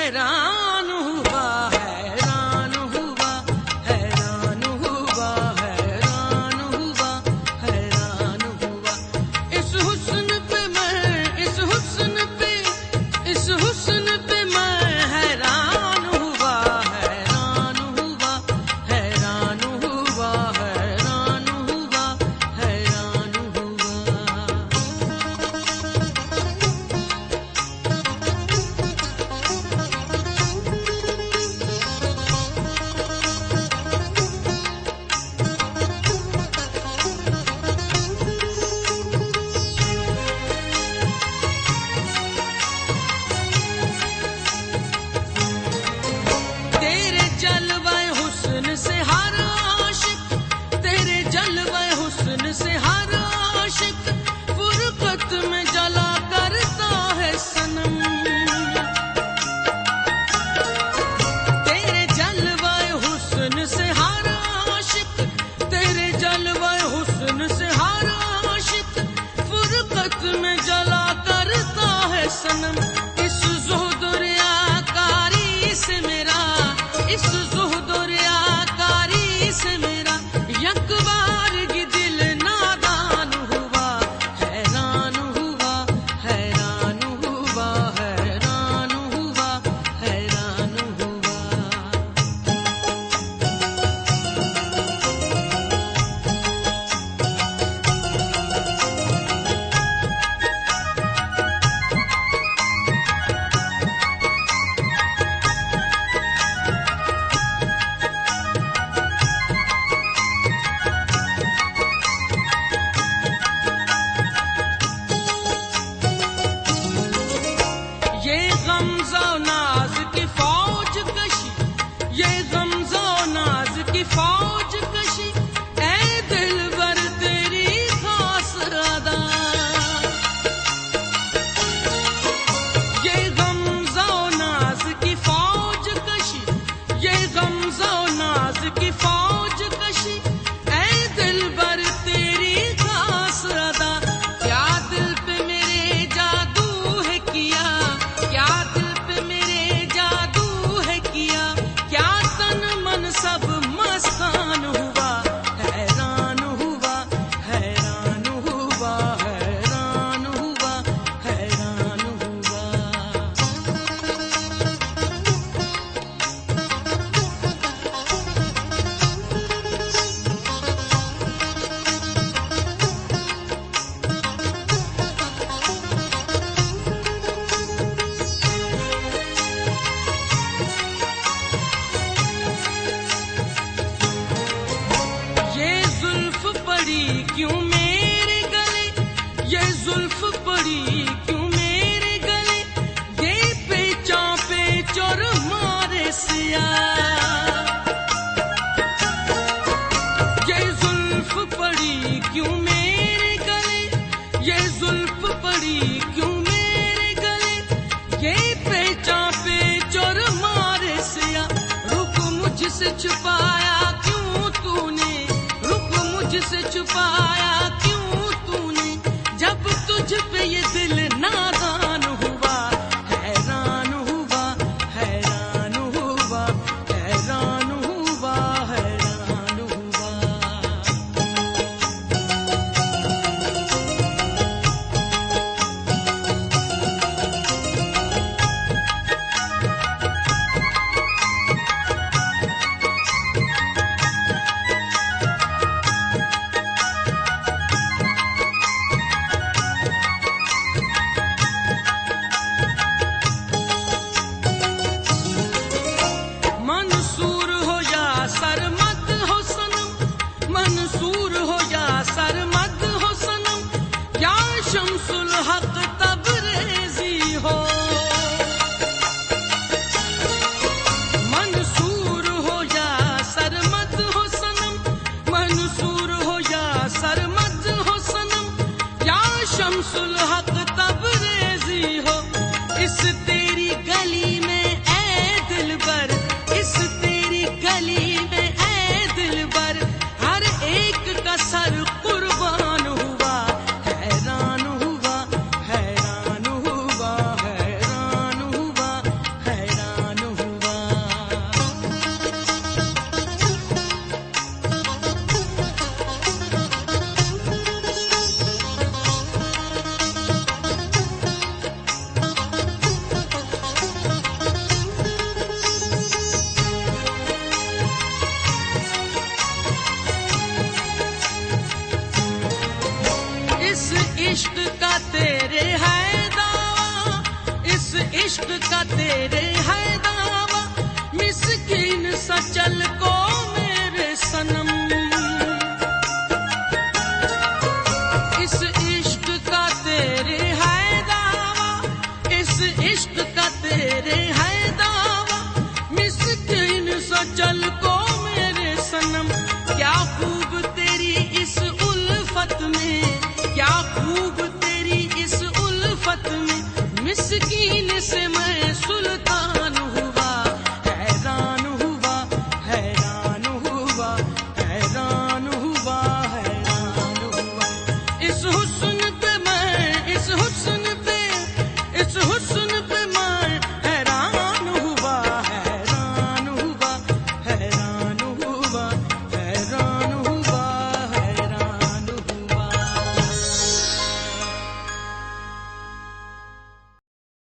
हैरान हुआ, हैरान हुआ, हैरान हुआ, हैरान हुआ, हैरान हुआ। इस हुस्न पे मैं, इस हुस्न पे, इस हुस्न पे मैं हैरान हुआ, हैरान हुआ, हैरान हुआ, हैरान हुआ, हैरान हुआ। तेरे जलवे हुस्न से हर आशिक, तेरे जलवे हुस्न से हर आशिक फुरकत में जला करता है सनम। तेरे जलवे हुस्न से हर आशिक, तेरे जलवे हुस्न से हर आशिक फुरकत में जला करता है सनम। इस ज़ुहद रियाकारी से मेरा, इस ज़ुहद रियाकारी से मेरा यकबारगी दिल नादान हुआ, हैरान हुआ, हैरान हुआ, हैरान हुआ, हैरान हुआ। ये गमज़ो नाज की फौज कशी, ये गमज़ो नाज की फौज कशी, ऐ दिलबर तेरी खास अदा। ये गमज़ो नाज की फौज कशी, ये गमज़ो नाज की फौज कशी, ऐ दिलबर तेरी खास अदा। क्या दिल पे मेरे जादू है किया, क्या दिल पे मेरे जादू है किया, क्या तन मन सब मस्तान हुआ, हैरान हुआ, हैरान हुआ, हैरान हुआ, हैरान हुआ। ये जुल्फ पड़ी क्यों मेरे गले, ये जुल्फ पड़ी क्यों मेरे गले, ये पेचा पेचोर मारे सिया। ये जुल्फ पड़ी क्यों मेरे गले, ये जुल्फ पड़ी क्यों मेरे गले, ये पेचा पेचोर मारे सिया। रुक मुझसे छुपाया क्यों तूने, रुक मुझसे छुपाया क्यों तूने, जब तुझ पे ये दिल नादान हुआ, हैरान हुआ, हैरान हुआ, हैरान हुआ, हैरान हुआ। इश्क का तेरे है दावा, इस इश्क का तेरे है दावा, मिस्कीन सा चल को मेरे सनम। इस इश्क का तेरे है दावा, इस इश्क का तेरे है दावा, मिस्कीन सा चल को मेरे सनम। क्या खूब तेरी इस उल्फत में, क्या खूब तेरी इस उल्फत में, मिस्कीन से